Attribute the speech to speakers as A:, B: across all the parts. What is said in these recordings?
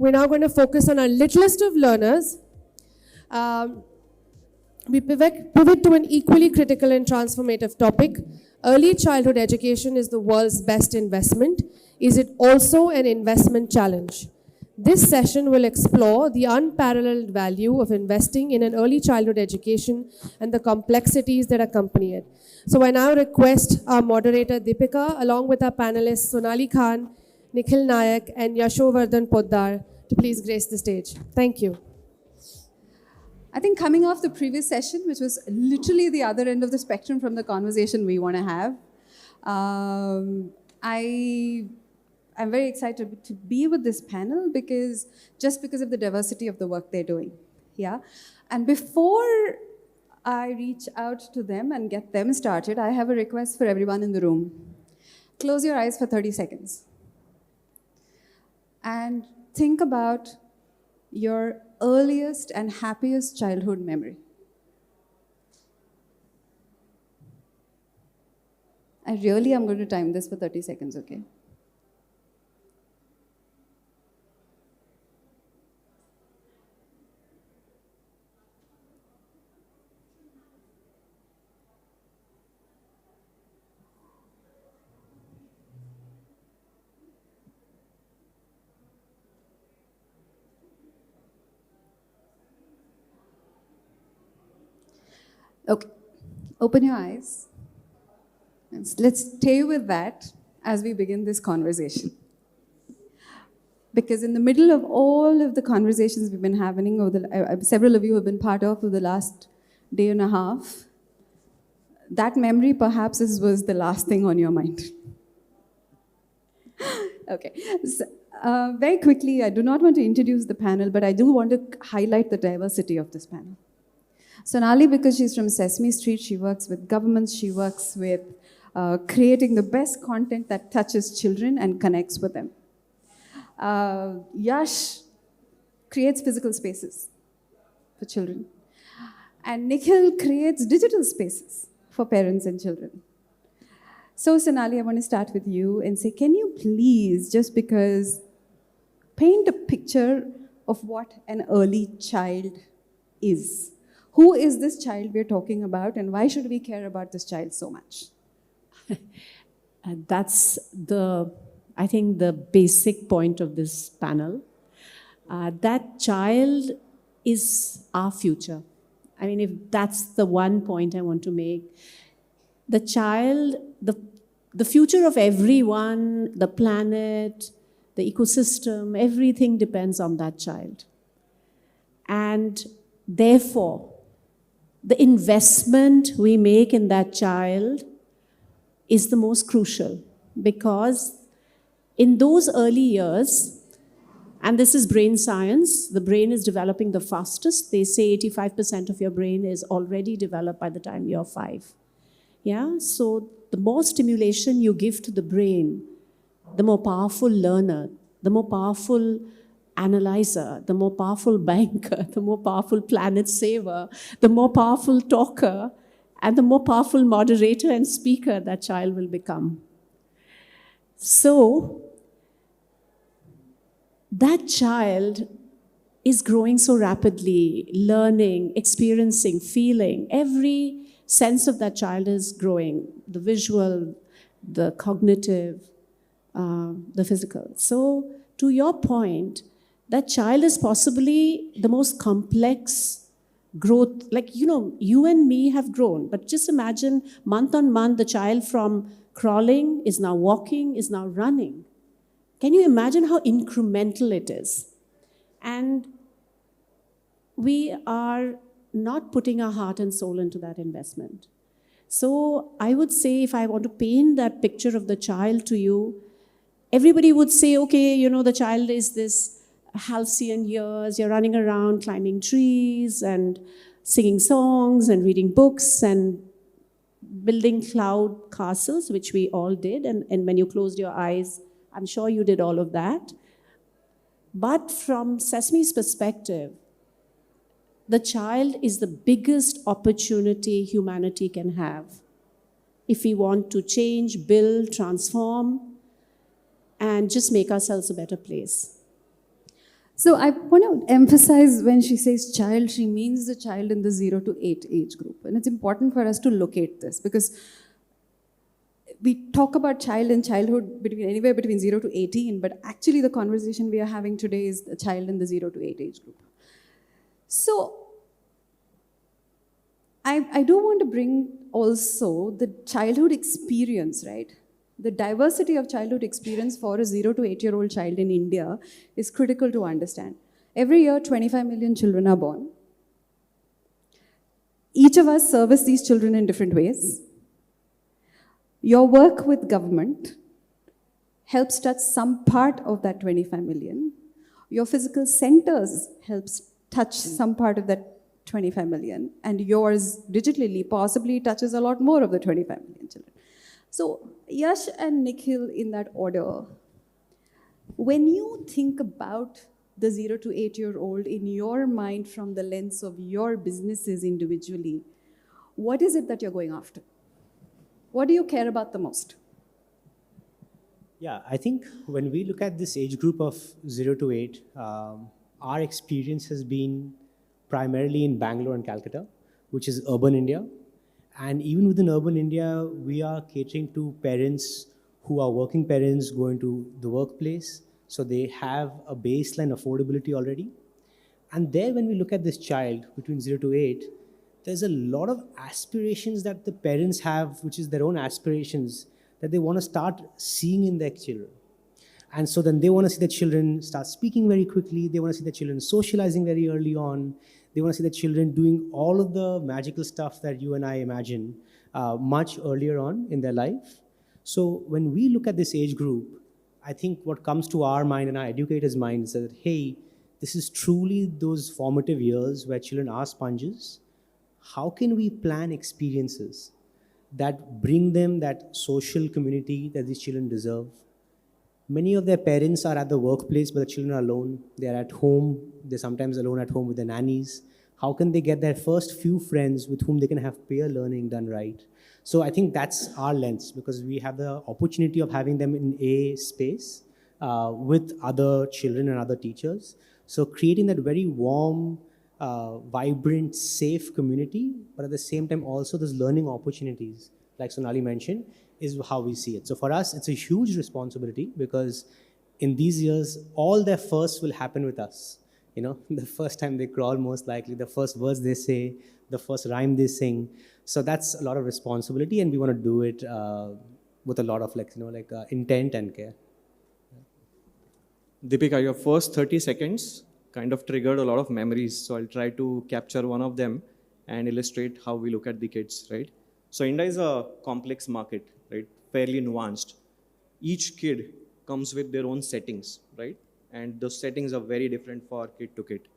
A: We're now going to focus on our littlest of learners. We pivot to an equally critical and transformative topic. Early childhood education is the world's best investment. Is it also an investment challenge? This session will explore the unparalleled value of investing in an early childhood education and the complexities that accompany it. So I now request our moderator Deepika, along with our panelists Sonali Khan, Nikhil Naik, and Yashovardhan Poddar, to please grace the stage. Thank you.
B: I think coming off the previous session, which was literally the other end of the spectrum from the conversation we want to have, I'm very excited to be with this panel because of the diversity of the work they're doing. Yeah, and before I reach out to them and get them started, I have a request for everyone in the room. Close your eyes for 30 seconds and think about your earliest and happiest childhood memory. I really am going to time this for 30 seconds, okay? Okay, open your eyes. And let's stay with that as we begin this conversation. Because in the middle of all of the conversations we've been having, several of you have been part of over the last day and a half, that memory perhaps was the last thing on your mind. Okay, so, very quickly, I do not want to introduce the panel, but I do want to highlight the diversity of this panel. Sonali, because she's from Sesame Street, she works with governments, she works with creating the best content that touches children and connects with them. Yash creates physical spaces for children. And Nikhil creates digital spaces for parents and children. So Sonali, I want to start with you and say, can you please, just because, paint a picture of what an early child is? Who is this child we're talking about, and why should we care about this child so much?
C: That's I think, the basic point of this panel. That child is our future. I mean, if that's the one point I want to make. The child, the future of everyone, the planet, the ecosystem, everything depends on that child. And therefore, the investment we make in that child is the most crucial, because in those early years, and this is brain science, the brain is developing the fastest. They say 85% of your brain is already developed by the time you're 5. Yeah, so the more stimulation you give to the brain, the more powerful learner, the more powerful analyzer, the more powerful banker, the more powerful planet saver, the more powerful talker, and the more powerful moderator and speaker that child will become. So, that child is growing so rapidly, learning, experiencing, feeling. Every sense of that child is growing, the visual, the cognitive, the physical. So, to your point, that child is possibly the most complex growth. Like, you and me have grown, but just imagine month on month, the child from crawling is now walking, is now running. Can you imagine how incremental it is? And we are not putting our heart and soul into that investment. So I would say, if I want to paint that picture of the child to you, everybody would say, okay, the child is this halcyon years, you're running around climbing trees and singing songs and reading books and building cloud castles, which we all did. And when you closed your eyes, I'm sure you did all of that. But from Sesame's perspective, the child is the biggest opportunity humanity can have. If we want to change, build, transform, and just make ourselves a better place.
B: So I want to emphasize when she says child, she means the child in the 0 to 8 age group. And it's important for us to locate this because we talk about child and childhood anywhere between 0 to 18, but actually the conversation we are having today is the child in the 0 to 8 age group. So I do want to bring also the childhood experience, right? The diversity of childhood experience for a 0 to 8-year-old child in India is critical to understand. Every year, 25 million children are born. Each of us service these children in different ways. Your work with government helps touch some part of that 25 million. Your physical centers helps touch some part of that 25 million. And yours digitally possibly touches a lot more of the 25 million children. So Yash and Nikhil, in that order, when you think about the 0 to 8-year-old in your mind from the lens of your businesses individually, what is it that you're going after? What do you care about the most?
D: Yeah, I think when we look at this age group of 0 to 8, our experience has been primarily in Bangalore and Calcutta, which is urban India. And even within urban India, we are catering to parents who are working parents going to the workplace. So they have a baseline affordability already. And there, when we look at this child between 0 to 8, there's a lot of aspirations that the parents have, which is their own aspirations, that they want to start seeing in their children. And so then they want to see the children start speaking very quickly. They want to see the children socializing very early on. They want to see the children doing all of the magical stuff that you and I imagine much earlier on in their life. So when we look at this age group, I think what comes to our mind and our educators' mind is that, hey, this is truly those formative years where children are sponges. How can we plan experiences that bring them that social community that these children deserve? Many of their parents are at the workplace, but the children are alone. They're at home. They're sometimes alone at home with their nannies. How can they get their first few friends with whom they can have peer learning done right? So I think that's our lens, because we have the opportunity of having them in a space with other children and other teachers. So creating that very warm, vibrant, safe community, but at the same time also those learning opportunities, like Sonali mentioned, is how we see it. So for us, it's a huge responsibility, because in these years, all their firsts will happen with us. You know, the first time they crawl, most likely, the first words they say, the first rhyme they sing. So that's a lot of responsibility, and we want to do it with a lot of intent and care.
E: Deepika, your first 30 seconds kind of triggered a lot of memories. So I'll try to capture one of them and illustrate how we look at the kids, right? So India is a complex market, right? Fairly nuanced. Each kid comes with their own settings, right? And those settings are very different for kid to kid.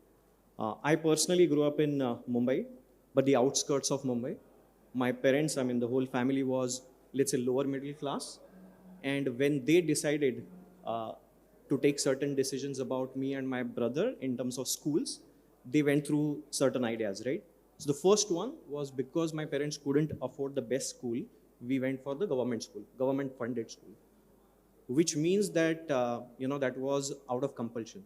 E: I personally grew up in Mumbai, but the outskirts of Mumbai. My parents, the whole family was, let's say, lower middle class. And when they decided to take certain decisions about me and my brother in terms of schools, they went through certain ideas, right? So the first one was, because my parents couldn't afford the best school, we went for the government school, government funded school, which means that, that was out of compulsion.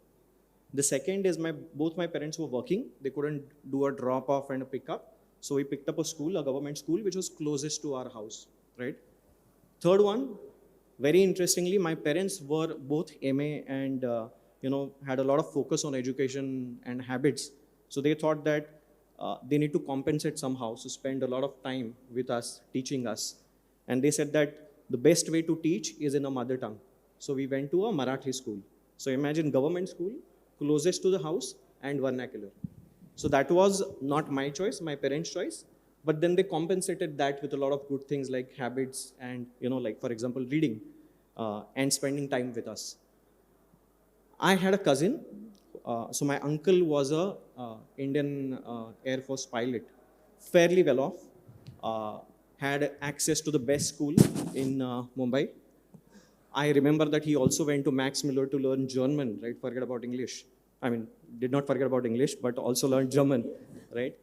E: The second is both my parents were working. They couldn't do a drop off and a pickup. So we picked up a school, a government school, which was closest to our house, right? Third one, very interestingly, my parents were both MA and, had a lot of focus on education and habits. So they thought that they need to compensate somehow, so spend a lot of time with us, teaching us. And they said that the best way to teach is in a mother tongue. So we went to a Marathi school. So imagine government school, closest to the house and vernacular. So that was not my choice, my parents' choice. But then they compensated that with a lot of good things like habits and, for example, reading and spending time with us. I had a cousin. So my uncle was a Indian Air Force pilot, fairly well off, had access to the best school in Mumbai. I remember that he also went to Max Miller to learn German, right? Forget about English. Did not forget about English, but also learned German, right?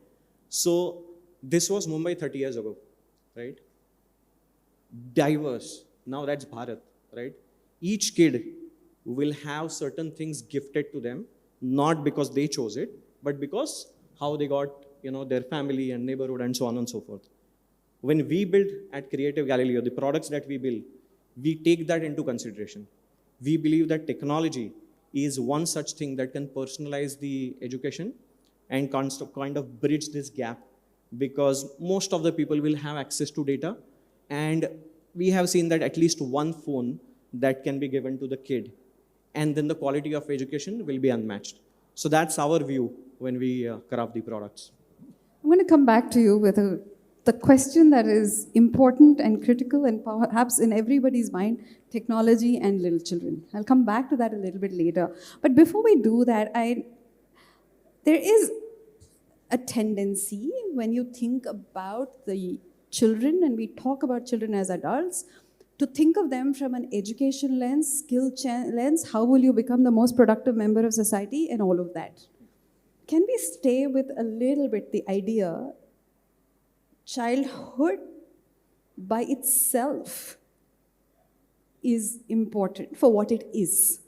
E: So this was Mumbai 30 years ago, right? Diverse. Now that's Bharat, right? Each kid will have certain things gifted to them not because they chose it, but because how they got, their family and neighborhood and so on and so forth. When we build at Creative Galileo, the products that we build, we take that into consideration. We believe that technology is one such thing that can personalize the education and kind of bridge this gap, because most of the people will have access to data, and we have seen that at least one phone that can be given to the kid, and then the quality of education will be unmatched. So that's our view when we craft the products.
B: I'm going to come back to you with the question that is important and critical and perhaps in everybody's mind, technology and little children. I'll come back to that a little bit later. But before we do that, there is a tendency when you think about the children and we talk about children as adults, to think of them from an education lens, skill lens, how will you become the most productive member of society and all of that. Can we stay with a little bit the idea, childhood by itself is important for what it is,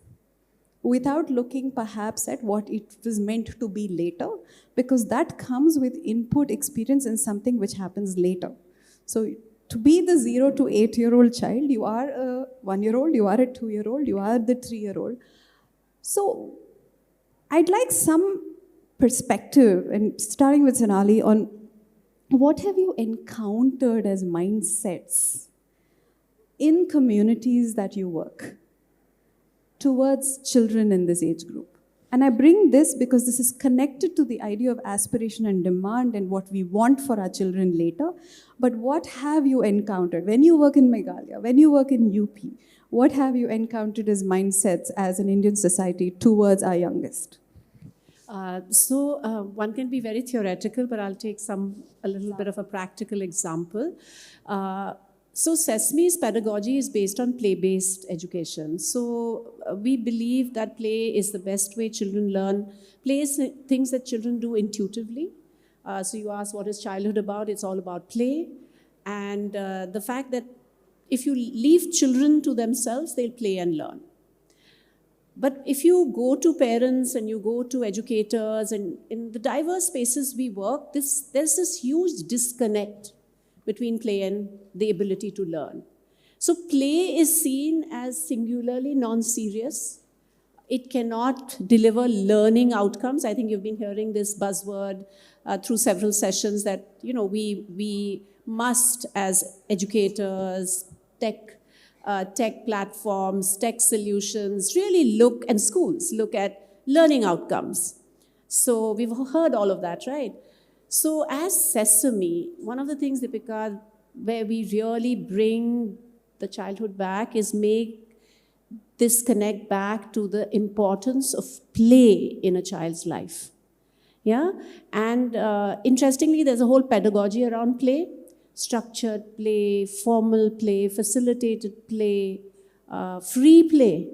B: without looking perhaps at what it was meant to be later, because that comes with input experience in something which happens later. So to be the 0 to 8-year-old child, you are a 1-year-old, you are a 2-year-old, you are the 3-year-old. So I'd like some perspective, and starting with Sonali, on what have you encountered as mindsets in communities that you work towards children in this age group? And I bring this because this is connected to the idea of aspiration and demand and what we want for our children later. But what have you encountered when you work in Meghalaya, when you work in UP? What have you encountered as mindsets as an Indian society towards our youngest?
C: One can be very theoretical, but I'll take a little bit of a practical example. So Sesame's pedagogy is based on play-based education. So we believe that play is the best way children learn. Play is things that children do intuitively. So you ask, what is childhood about? It's all about play. And the fact that if you leave children to themselves, they'll play and learn. But if you go to parents and you go to educators, and in the diverse spaces we work, there's this huge disconnect between play and the ability to learn. So play is seen as singularly non-serious. It cannot deliver learning outcomes. I think you've been hearing this buzzword through several sessions that, we must, as educators, tech platforms, tech solutions, really look, and schools look at learning outcomes. So we've heard all of that, right? So as Sesame, one of the things, Deepika, where we really bring the childhood back is make this connect back to the importance of play in a child's life. Yeah? And interestingly, there's a whole pedagogy around play. Structured play, formal play, facilitated play, free play.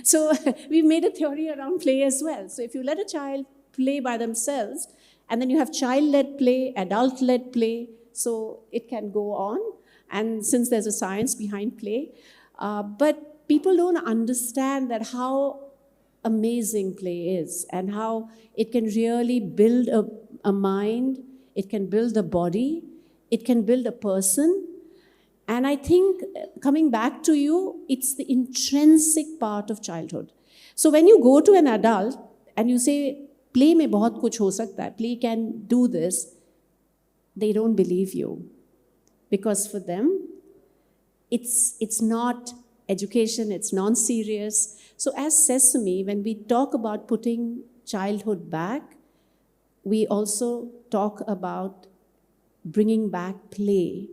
C: So we've made a theory around play as well. So if you let a child play by themselves, and then you have child-led play, adult-led play, so it can go on. And since there's a science behind play, but people don't understand that how amazing play is and how it can really build a mind, it can build a body, it can build a person. And I think, coming back to you, it's the intrinsic part of childhood. So when you go to an adult and you say, play mein bahut kuch ho sakta hai, play can do this, they don't believe you. Because for them, it's not education, it's non-serious. So as Sesame, when we talk about putting childhood back, we also talk about bringing back play.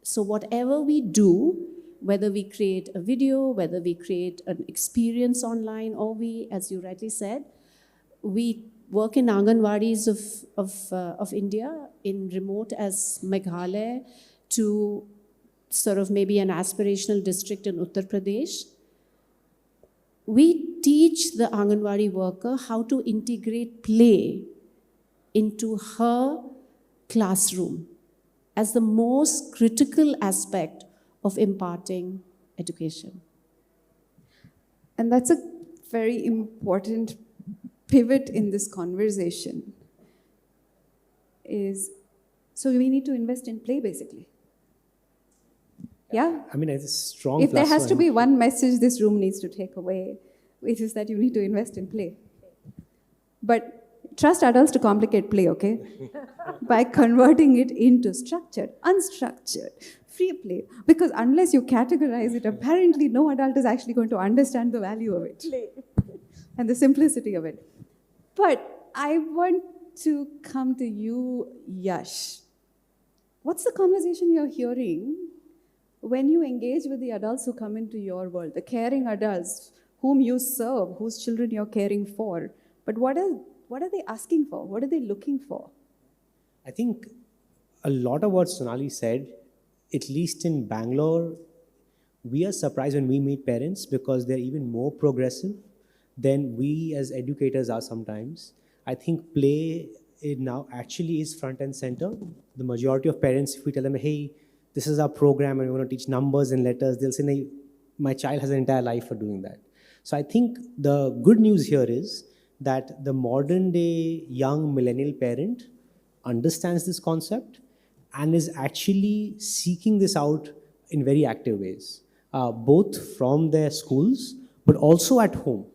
C: So whatever we do, whether we create a video, whether we create an experience online, or we, as you rightly said, we work in Anganwadis of India, in remote as Meghalaya, to sort of maybe an aspirational district in Uttar Pradesh. We teach the Anganwadi worker how to integrate play into her classroom as the most critical aspect of imparting education.
B: And that's a very important pivot in this conversation is, so we need to invest in play, basically. Yeah?
D: I mean, it's a strong
B: If there
D: plus
B: has to
D: one.
B: be one message this room needs to take away, which is that you need to invest in play. But trust adults to complicate play, okay? By converting it into structured, unstructured, free play. Because unless you categorize it, apparently no adult is actually going to understand the value of it. And the simplicity of it. But I want to come to you, Yash. What's the conversation you're hearing when you engage with the adults who come into your world, the caring adults whom you serve, whose children you're caring for? But what are they asking for? What are they looking for?
D: I think a lot of what Sonali said, at least in Bangalore, we are surprised when we meet parents because they're even more progressive than we as educators are sometimes. I think play it now actually is front and center. The majority of parents, if we tell them, hey, this is our program and we want to teach numbers and letters, they'll say, no, my child has an entire life for doing that. So I think the good news here is that the modern day young millennial parent understands this concept and is actually seeking this out in very active ways, both from their schools, but also at home.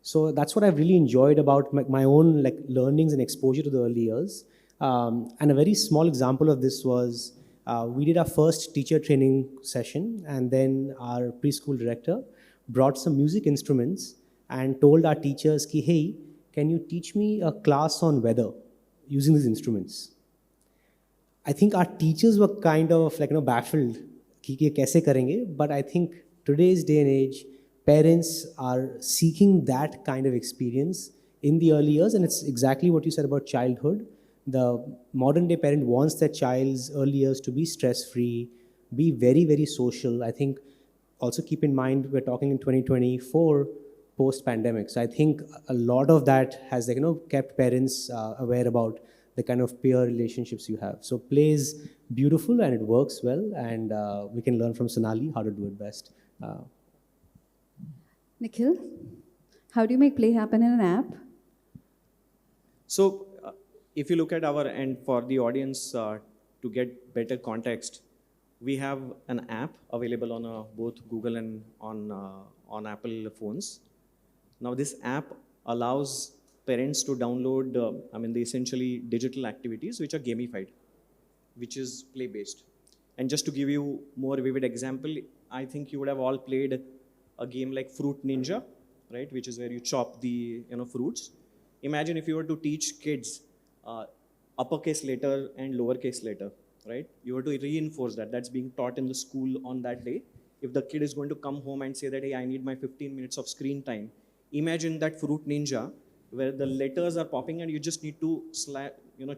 D: So that's what I've really enjoyed about my own learnings and exposure to the early years. And a very small example of this was we did our first teacher training session, and then our preschool director brought some music instruments and told our teachers, ki, hey, can you teach me a class on weather using these instruments? I think our teachers were kind of baffled, ki ye kaise karenge? But I think today's day and age, parents are seeking that kind of experience in the early years, and it's exactly what you said about childhood. The modern day parent wants their child's early years to be stress-free, be very, very social. I think also keep in mind, we're talking in 2024 post-pandemic. So I think a lot of that has kept parents aware about the kind of peer relationships you have. So play is beautiful and it works well, and we can learn from Sonali how to do it best.
B: Nikhil, how do you make play happen in an app?
E: So if you look at our end, for the audience to get better context, we have an app available on both Google and on Apple phones. Now this app allows parents to download, the essentially digital activities which are gamified, which is play-based. And just to give you more vivid example, I think you would have all played a game like Fruit Ninja, right? Which is where you chop the fruits. Imagine if you were to teach kids uppercase letter and lowercase letter, right? You were to reinforce that. That's being taught in the school on that day. If the kid is going to come home and say that, hey, I need my 15 minutes of screen time, imagine that Fruit Ninja where the letters are popping and you just need to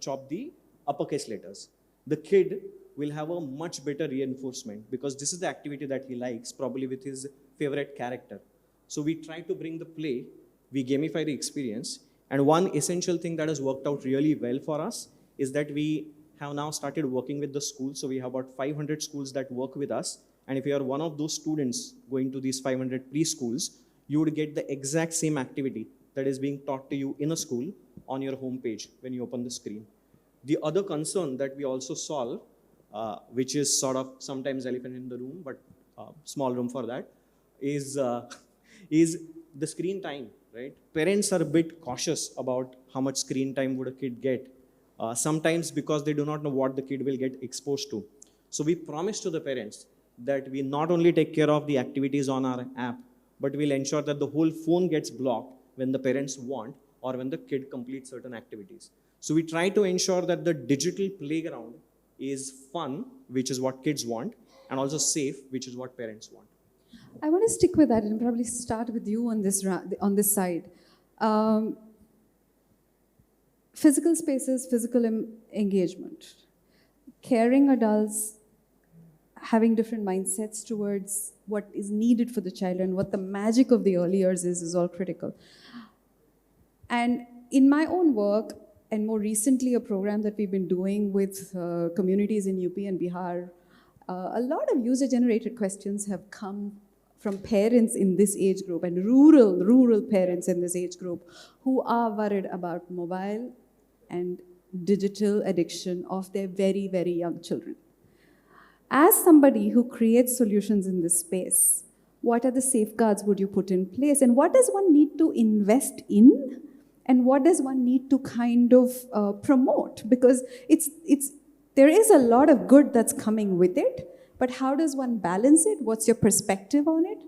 E: chop the uppercase letters. The kid will have a much better reinforcement because this is the activity that he likes, probably with his favorite character. So we try to bring the play, we gamify the experience, and one essential thing that has worked out really well for us is that we have now started working with the schools. So we have about 500 schools that work with us, and if you are one of those students going to these 500 preschools, you would get the exact same activity that is being taught to you in a school on your homepage when you open the screen. The other concern that we also solve, which is sort of sometimes elephant in the room, but small room for that, is the screen time, right? Parents are a bit cautious about how much screen time would a kid get, sometimes because they do not know what the kid will get exposed to. So we promise to the parents that we not only take care of the activities on our app, but we'll ensure that the whole phone gets blocked when the parents want or when the kid completes certain activities. So we try to ensure that the digital playground is fun, which is what kids want, and also safe, which is what parents want.
B: I want to stick with that and probably start with you on this side. Physical spaces, physical engagement. Caring adults having different mindsets towards what is needed for the child and what the magic of the early years is all critical. And in my own work, and more recently a program that we've been doing with communities in UP and Bihar, a lot of user-generated questions have come from parents in this age group and rural parents in this age group who are worried about mobile and digital addiction of their very, very young children. As somebody who creates solutions in this space, what are the safeguards would you put in place? And what does one need to invest in? And what does one need to kind of promote? Because there is a lot of good that's coming with it, but how does one balance it? What's your perspective on it?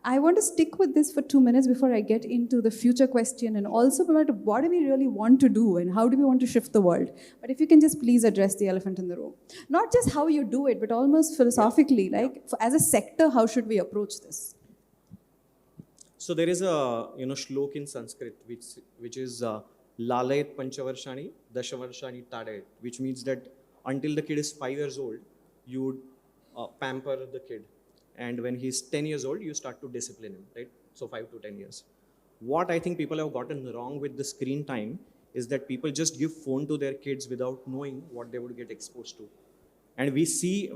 B: I want to stick with this for 2 minutes before I get into the future question and also about what do we really want to do and how do we want to shift the world. But if you can just please address the elephant in the room. Not just how you do it, but almost philosophically, like as a sector, how should we approach this?
E: So there is a shlok in Sanskrit which is Lalayat Panchavarshani Dashavarshani Tadayat, which means that until the kid is 5 years old, you would pamper the kid. And when he's 10 years old, you start to discipline him, right? So 5 to 10 years. What I think people have gotten wrong with the screen time is that people just give phone to their kids without knowing what they would get exposed to. And we see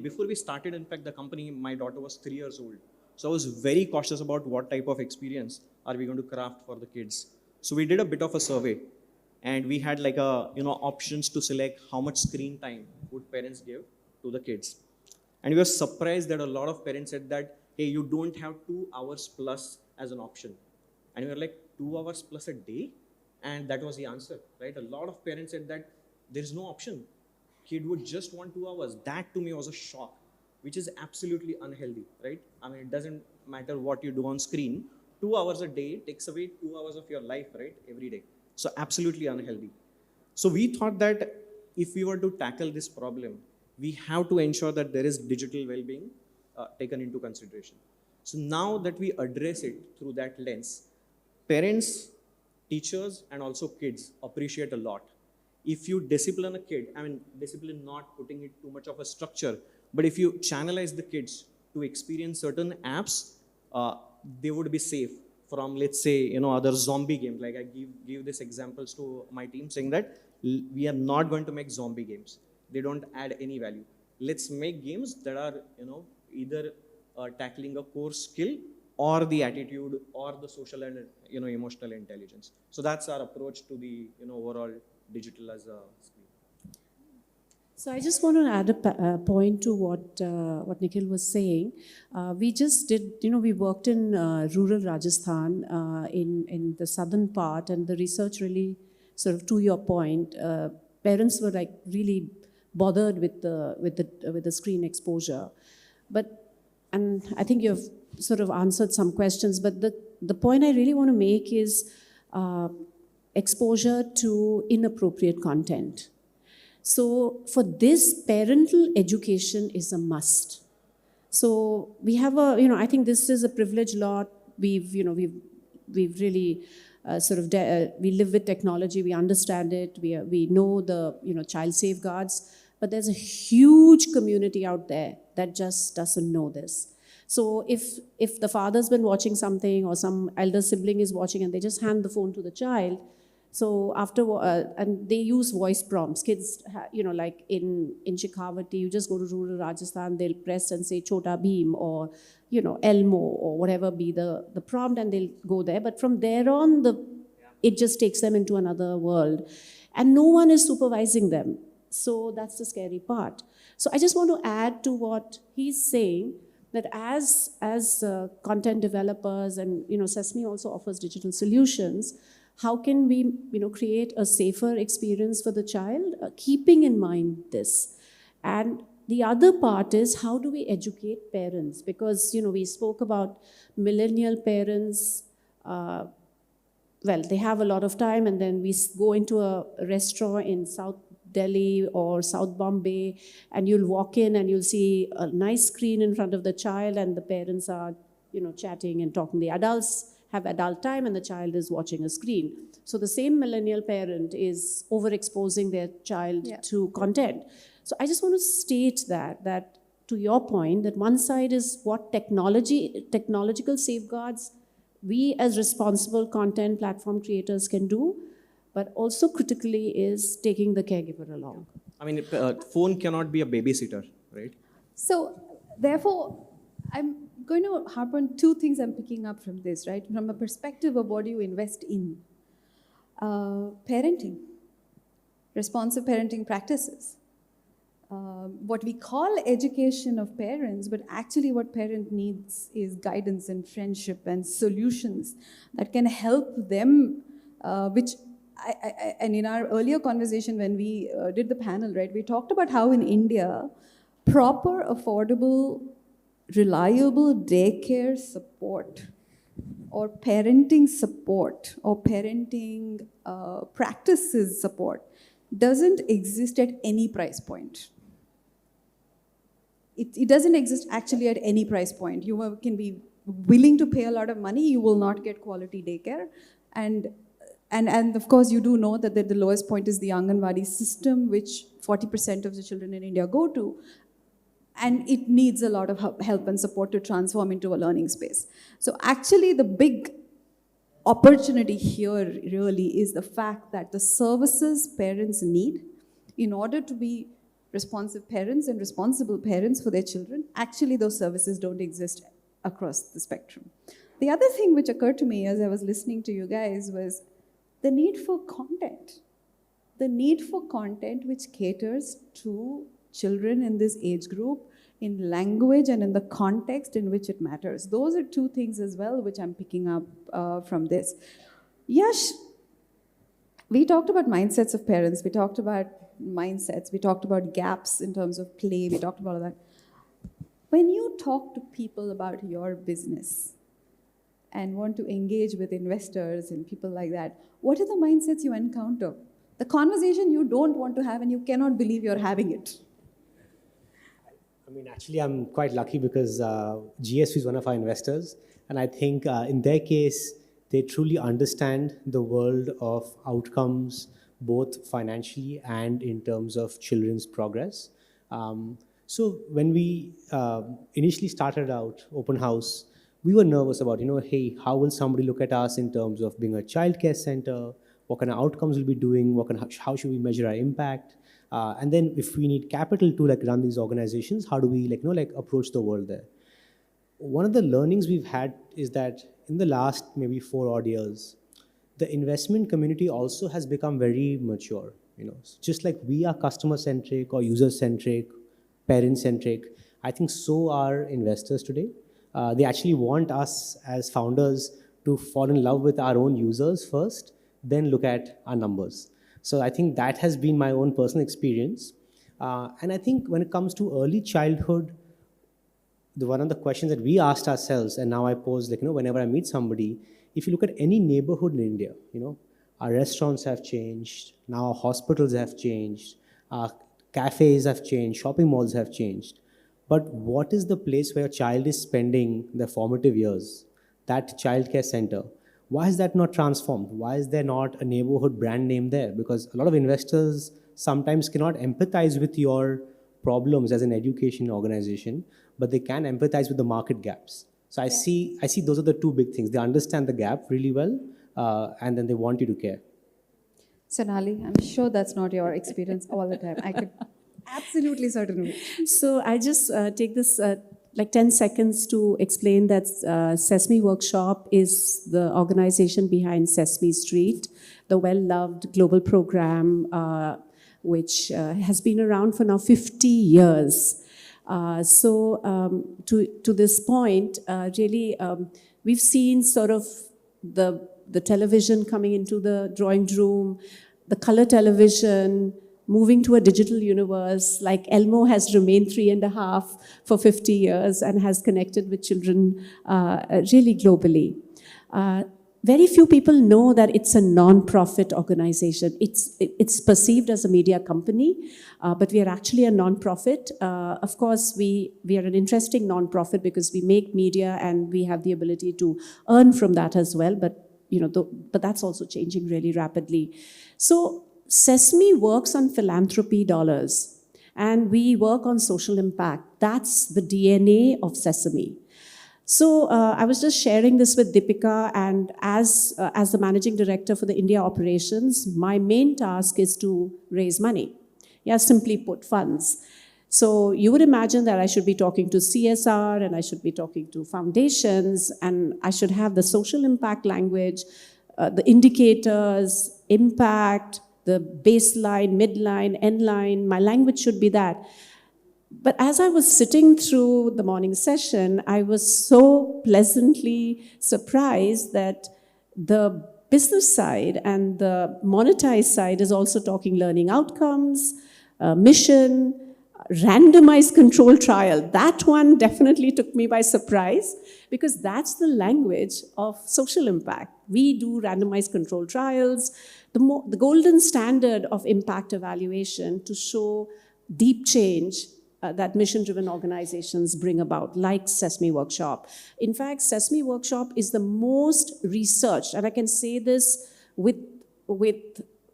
E: before we started, in fact, the company, my daughter was 3 years old. So I was very cautious about what type of experience are we going to craft for the kids. So we did a bit of a survey and we had like options to select how much screen time would parents give to the kids. And we were surprised that a lot of parents said that, hey, you don't have 2 hours plus as an option. And we were like, 2 hours plus a day? And that was the answer, right? A lot of parents said that there is no option. Kid would just want 2 hours. That to me was a shock, which is absolutely unhealthy, right? I mean, it doesn't matter what you do on screen. 2 hours a day takes away 2 hours of your life, right? Every day. So absolutely unhealthy. So we thought that if we were to tackle this problem, we have to ensure that there is digital well-being taken into consideration. So now that we address it through that lens, parents, teachers, and also kids appreciate a lot. If you discipline a kid, I mean, discipline not putting it too much of a structure, but if you channelize the kids to experience certain apps, they would be safe from, let's say, other zombie games. Like I give these examples to my team saying that we are not going to make zombie games. They don't add any value. Let's make games that are, either tackling a core skill or the attitude or the social and, emotional intelligence. So that's our approach to the, overall digital as a screen.
C: So I just want to add a point to what Nikhil was saying. We just did, we worked in rural Rajasthan in the southern part, and the research really sort of, to your point, parents were like really bothered with the screen exposure. And I think you've sort of answered some questions, but the point I really want to make is exposure to inappropriate content. So for this, parental education is a must. So we have I think this is a privileged lot. We've really we live with technology, we understand it, we know the, child safeguards, but there's a huge community out there that just doesn't know this. So if the father's been watching something or some elder sibling is watching and they just hand the phone to the child, so after, and they use voice prompts. Kids, like in Shekhawati, you just go to rural Rajasthan, they'll press and say Chota Bheem or, Elmo or whatever be the prompt, and they'll go there. But from there on, it just takes them into another world. And no one is supervising them. So that's the scary part. So I just want to add to what he's saying, that as content developers, and, Sesame also offers digital solutions, how can we, create a safer experience for the child, keeping in mind this? And the other part is, how do we educate parents? Because, we spoke about millennial parents. Well, they have a lot of time, and then we go into a restaurant in South Delhi or South Bombay, and you'll walk in and you'll see a nice screen in front of the child, and the parents are, chatting and talking. The adults have adult time and the child is watching a screen. So the same millennial parent is overexposing their child to content. So I just want to state that to your point, that one side is what technological safeguards we as responsible content platform creators can do, but also critically is taking the caregiver along.
E: I mean, phone cannot be a babysitter, right?
B: So therefore, I'm going to harp on two things I'm picking up from this, right? From a perspective of what you invest in. Parenting, responsive parenting practices. What we call education of parents, but actually what parent needs is guidance and friendship and solutions that can help them, and in our earlier conversation when we did the panel, right, we talked about how in India, proper, affordable, reliable daycare support or parenting support or parenting practices support doesn't exist at any price point. It doesn't exist actually at any price point. You can be willing to pay a lot of money, you will not get quality daycare. And of course, you do know that the lowest point is the Anganwadi system, which 40% of the children in India go to. And it needs a lot of help and support to transform into a learning space. So actually, the big opportunity here really is the fact that the services parents need in order to be responsive parents and responsible parents for their children, actually those services don't exist across the spectrum. The other thing which occurred to me as I was listening to you guys was the need for content. The need for content which caters to children in this age group in language and in the context in which it matters. Those are two things as well which I'm picking up from this. Yash, we talked about mindsets of parents, we talked about mindsets, we talked about gaps in terms of play, we talked about all that. When you talk to people about your business and want to engage with investors and people like that, what are the mindsets you encounter? The conversation you don't want to have and you cannot believe you're having it.
D: I mean, actually, I'm quite lucky because GSV is one of our investors. And I think in their case, they truly understand the world of outcomes, both financially and in terms of children's progress. So when we initially started out Openhouse, we were nervous about, hey, how will somebody look at us in terms of being a childcare center? What kind of outcomes we'll be doing? How should we measure our impact? And then if we need capital to run these organizations, how do we approach the world there? One of the learnings we've had is that in the last maybe 4 odd years, the investment community also has become very mature. Just like we are customer-centric or user-centric, parent-centric, I think so are investors today. They actually want us as founders to fall in love with our own users first, then look at our numbers. So I think that has been my own personal experience. And I think when it comes to early childhood, one of the questions that we asked ourselves, and now I pose, whenever I meet somebody, if you look at any neighborhood in India, our restaurants have changed, now our hospitals have changed, our cafes have changed, shopping malls have changed. But what is the place where a child is spending their formative years? That childcare center. Why is that not transformed? Why is there not a neighborhood brand name there? Because a lot of investors sometimes cannot empathize with your problems as an education organization, but they can empathize with the market gaps. So I see those are the two big things. They understand the gap really well, and then they want you to care.
B: Sonali, I'm sure that's not your experience all the time. I could absolutely certain of it.
C: So I just take this 10 seconds to explain that Sesame Workshop is the organization behind Sesame Street, the well-loved global program which has been around for now 50 years. To this point, really, we've seen sort of the television coming into the drawing room, the color television, moving to a digital universe, like Elmo has remained 3.5 for 50 years and has connected with children really globally. Very few people know that it's a non-profit organization. It's perceived as a media company, but we are actually a non-profit. Of course, we are an interesting non-profit because we make media and we have the ability to earn from that as well, but that's also changing really rapidly. So Sesame works on philanthropy dollars, and we work on social impact. That's the DNA of Sesame. So I was just sharing this with Deepika, and as the managing director for the India operations, my main task is to raise money. Yeah, simply put, funds. So you would imagine that I should be talking to CSR and I should be talking to foundations and I should have the social impact language, the indicators, impact, the baseline, midline, endline. My language should be that. But as I was sitting through the morning session, I was so pleasantly surprised that the business side and the monetized side is also talking learning outcomes, mission, randomized control trial. That one definitely took me by surprise because that's the language of social impact. We do randomized control trials, the golden standard of impact evaluation to show deep change that mission-driven organizations bring about, like Sesame Workshop. In fact, Sesame Workshop is the most researched, and I can say this with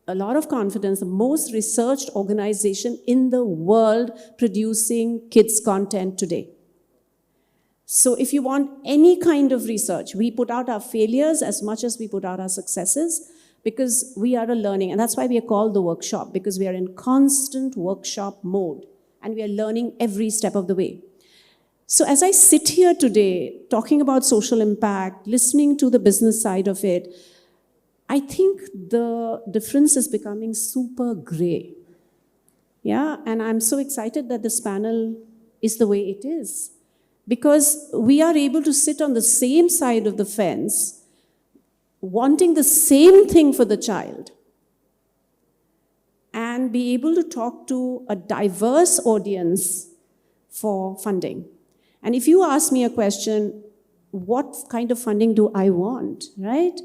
C: a lot of confidence, the most researched organization in the world producing kids content today. So if you want any kind of research, we put out our failures as much as we put out our successes because we are a learning, and that's why we are called the workshop, because we are in constant workshop mode and we are learning every step of the way. So as I sit here today talking about social impact, listening to the business side of it, I think the difference is becoming super gray. Yeah, and I'm so excited that this panel is the way it is. Because we are able to sit on the same side of the fence, wanting the same thing for the child, and be able to talk to a diverse audience for funding. And if you ask me a question, what kind of funding do I want, right?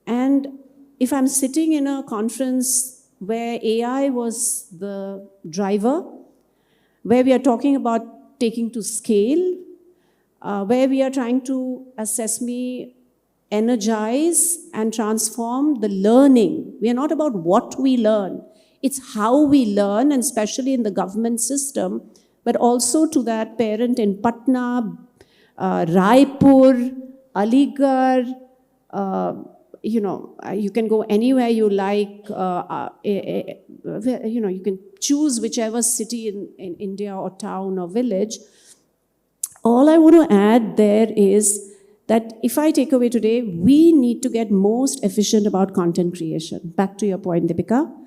C: And if I'm sitting in a conference where AI was the driver, where we are talking about taking to scale, where we are trying to, as Sesame, energize and transform the learning. We are not about what we learn, it's how we learn, and especially in the government system, but also to that parent in Patna, Raipur, Aligarh, you can go anywhere you like, you can choose whichever city in India or town or village. All I want to add there is that if I take away today, we need to get most efficient about content creation. Back to your point, Deepika.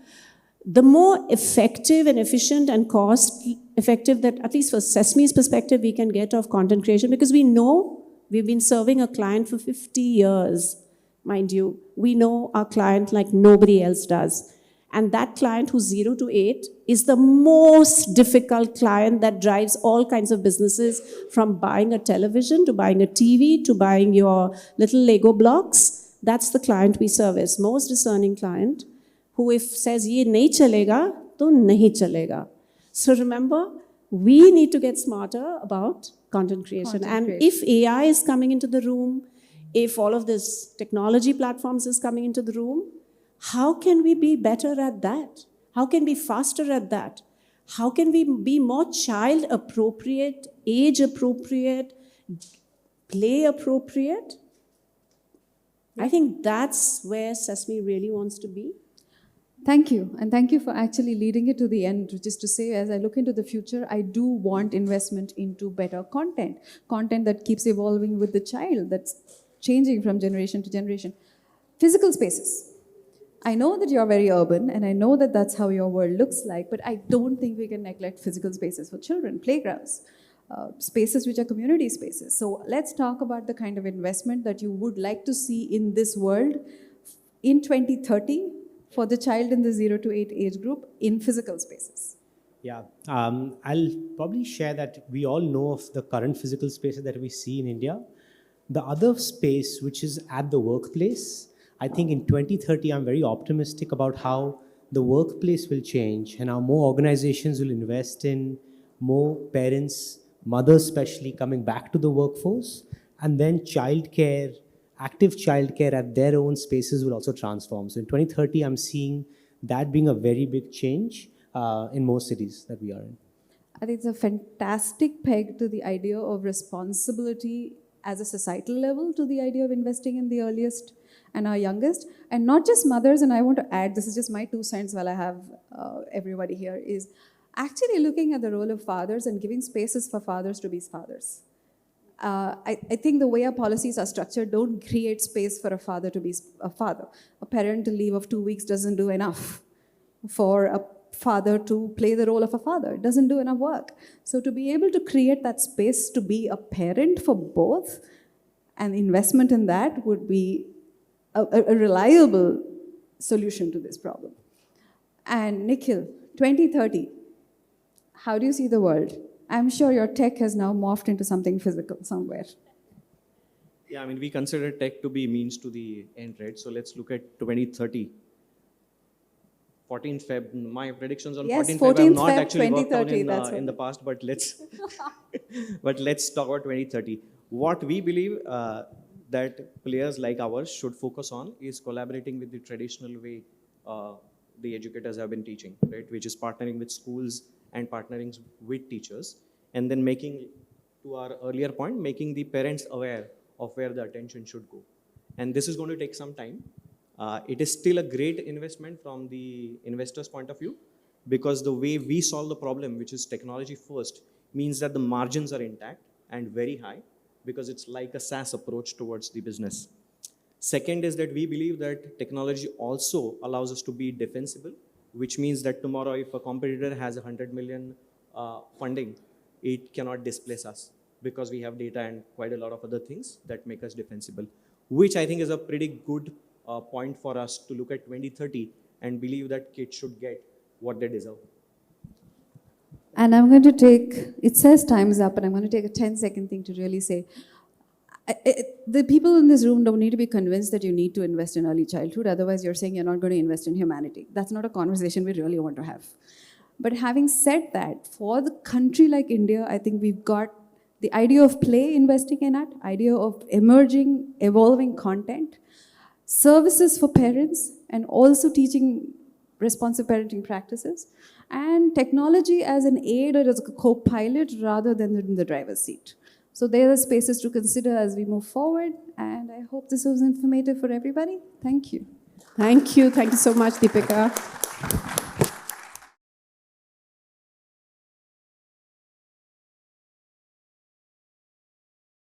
C: The more effective and efficient and cost effective that, at least for Sesame's perspective, we can get of content creation, because we know we've been serving a client for 50 years. Mind you, we know our client like nobody else does. And that client who's 0 to 8 is the most difficult client that drives all kinds of businesses, from buying a television to buying a TV to buying your little Lego blocks. That's the client we service, most discerning client, who if says, ye nahi chalega, to nahi chalega. So remember, we need to get smarter about content creation. If AI is coming into the room, if all of this technology platforms is coming into the room, how can we be better at that? How can we be faster at that? How can we be more child appropriate, age appropriate, play appropriate? I think that's where Sesame really wants to be.
B: Thank you. And thank you for actually leading it to the end, which is to say, as I look into the future, I do want investment into better content that keeps evolving with the child, that's changing from generation to generation. Physical spaces. I know that you're very urban, and I know that that's how your world looks like, but I don't think we can neglect physical spaces for children, playgrounds, spaces which are community spaces. So let's talk about the kind of investment that you would like to see in this world in 2030 for the child in the 0 to 8 age group in physical spaces.
D: Yeah, I'll probably share that we all know of the current physical spaces that we see in India. The other space, which is at the workplace, I think in 2030, I'm very optimistic about how the workplace will change and how more organizations will invest in more parents, mothers especially, coming back to the workforce, and then childcare, active childcare at their own spaces will also transform. So in 2030, I'm seeing that being a very big change in most cities that we are in.
B: I think it's a fantastic peg to the idea of responsibility as a societal level, to the idea of investing in the earliest and our youngest, and not just mothers. And I want to add, this is just my 2 cents while I have everybody here, is actually looking at the role of fathers and giving spaces for fathers to be fathers. I think the way our policies are structured don't create space for a father to be a father. A parental leave of 2 weeks doesn't do enough for a father to play the role of a father. It doesn't do enough work. So to be able to create that space to be a parent for both, and investment in that would be a reliable solution to this problem. And Nikhil, 2030, how do you see the world? I'm sure your tech has now morphed into something physical somewhere.
E: Yeah, I mean, we consider tech to be means to the end, right? So let's look at 2030. 14th Feb, my predictions on
B: Yes,
E: 14th Feb have not
B: Feb,
E: actually worked out
B: 2030,
E: in the past, but let's talk about 2030. What we believe that players like ours should focus on is collaborating with the traditional way the educators have been teaching, right? Which is partnering with schools and partnering with teachers, and then making, to our earlier point, making the parents aware of where the attention should go. And this is going to take some time. It is still a great investment from the investor's point of view, because the way we solve the problem, which is technology first, means that the margins are intact and very high, because it's like a SaaS approach towards the business. Second is that we believe that technology also allows us to be defensible, which means that tomorrow if a competitor has 100 million funding, it cannot displace us, because we have data and quite a lot of other things that make us defensible, which I think is a pretty good point for us to look at 2030 and believe that kids should get what they deserve.
B: And I'm going to take, it says time's up, and I'm going to take a 10-second thing to really say, the people in this room don't need to be convinced that you need to invest in early childhood, otherwise you're saying you're not going to invest in humanity. That's not a conversation we really want to have. But having said that, for the country like India, I think we've got the idea of play investing in it, idea of emerging, evolving content, services for parents, and also teaching responsive parenting practices, and technology as an aid or as a co-pilot rather than in the driver's seat. So there are spaces to consider as we move forward, and I hope this was informative for everybody. Thank you.
C: Thank you. Thank you so much, Deepika.